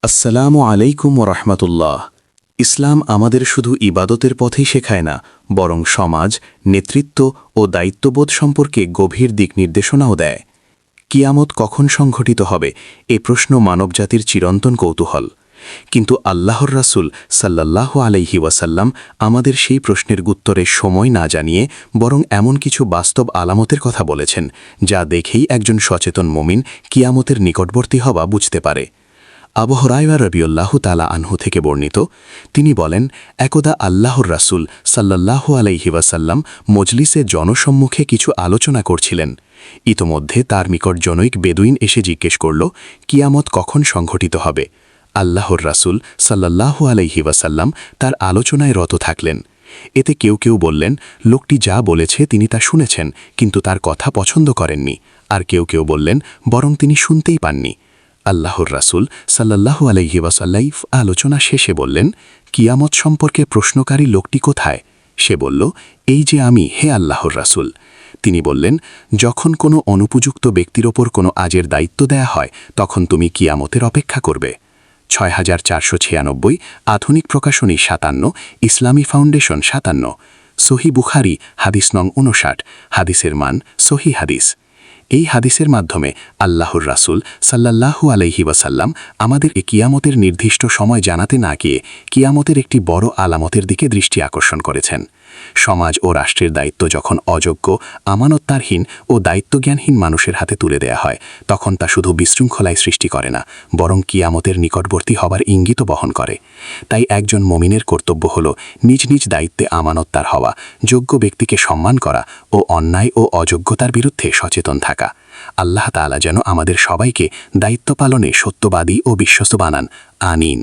আসসালামু আলাইকুম ওরহমতুল্লাহ। ইসলাম আমাদের শুধু ইবাদতের পথেই শেখায় না, বরং সমাজ, নেতৃত্ব ও দায়িত্ববোধ সম্পর্কে গভীর দিক নির্দেশনাও দেয়। কিয়ামত কখন সংঘটিত হবে, এ প্রশ্ন মানবজাতির চিরন্তন কৌতূহল। কিন্তু আল্লাহর রাসূল সাল্লাল্লাহু আলাইহি ওয়াসাল্লাম আমাদের সেই প্রশ্নের উত্তরে সময় না জানিয়ে বরং এমন কিছু বাস্তব আলামতের কথা বলেছেন, যা দেখেই একজন সচেতন মুমিন কিয়ামতের নিকটবর্তী হওয়া বুঝতে পারে। আবু হুরায়রা রাদিয়াল্লাহু তাআলা আনহু থেকে বর্ণিত, তিনি বলেন, একদা আল্লাহর রাসূল সাল্লাল্লাহু আলাইহি ওয়াসাল্লাম মজলিসে জনসম্মুখে কিছু আলোচনা করছিলেন। ইতোমধ্যে তার নিকট জনৈক বেদুইন এসে জিজ্ঞেস করল, কিয়ামত কখন সংঘটিত হবে। আল্লাহর রাসূল সাল্লাল্লাহু আলাইহি ওয়াসাল্লাম তার আলোচনায় রত থাকলেন। এতে কেউ কেউ বললেন, লোকটি যা বলেছে তিনি তা শুনেছেন, কিন্তু তার কথা পছন্দ করেননি। আর কেউ কেউ বললেন, বরং তিনি শুনতেই পাননি। আল্লাহর রাসূল সাল্লাল্লাহু আলাইহি ওয়াসাল্লাম আলোচনা শেষে বললেন, কিয়ামত সম্পর্কে প্রশ্নকারী লোকটি কোথায়? সে বলল, এই যে আমি, হে আল্লাহর রাসূল। তিনি বললেন, যখন কোনো অনুপযুক্ত ব্যক্তির ওপর কোনো আজের দায়িত্ব দেয়া হয়, তখন তুমি কিয়ামতের অপেক্ষা করবে। 6496, আধুনিক প্রকাশনী 57, ইসলামী ফাউন্ডেশন 57, সহিহ বুখারী হাদিস নং 59, হাদিসের মান সহিহ হাদিস। এই হাদিসের মাধ্যমে আল্লাহর রাসূল সাল্লাল্লাহু আলাইহি ওয়াসাল্লাম আমাদের কিয়ামতের নির্দিষ্ট সময় জানাতে না গিয়ে কিয়ামতের একটি বড় আলামতের দিকে দৃষ্টি আকর্ষণ করেছেন। সমাজ ও রাষ্ট্রের দায়িত্ব যখন অযোগ্য, আমানতদারহীন ও দায়িত্বজ্ঞানহীন মানুষের হাতে তুলে দেয়া হয়, তখন তা শুধু বিশৃঙ্খলায় সৃষ্টি করে না, বরং কিয়ামতের নিকটবর্তী হবার ইঙ্গিত বহন করে। তাই একজন মুমিনের কর্তব্য হল নিজ নিজ দায়িত্বে আমানতদার হওয়া, যোগ্য ব্যক্তিকে সম্মান করা ও অন্যায় ও অযোগ্যতার বিরুদ্ধে সচেতন থাকা। আল্লাহ তাআলা যেন আমাদের সবাইকে দায়িত্ব পালনে সত্যবাদী ও বিশ্বস্ত বানান। আমিন।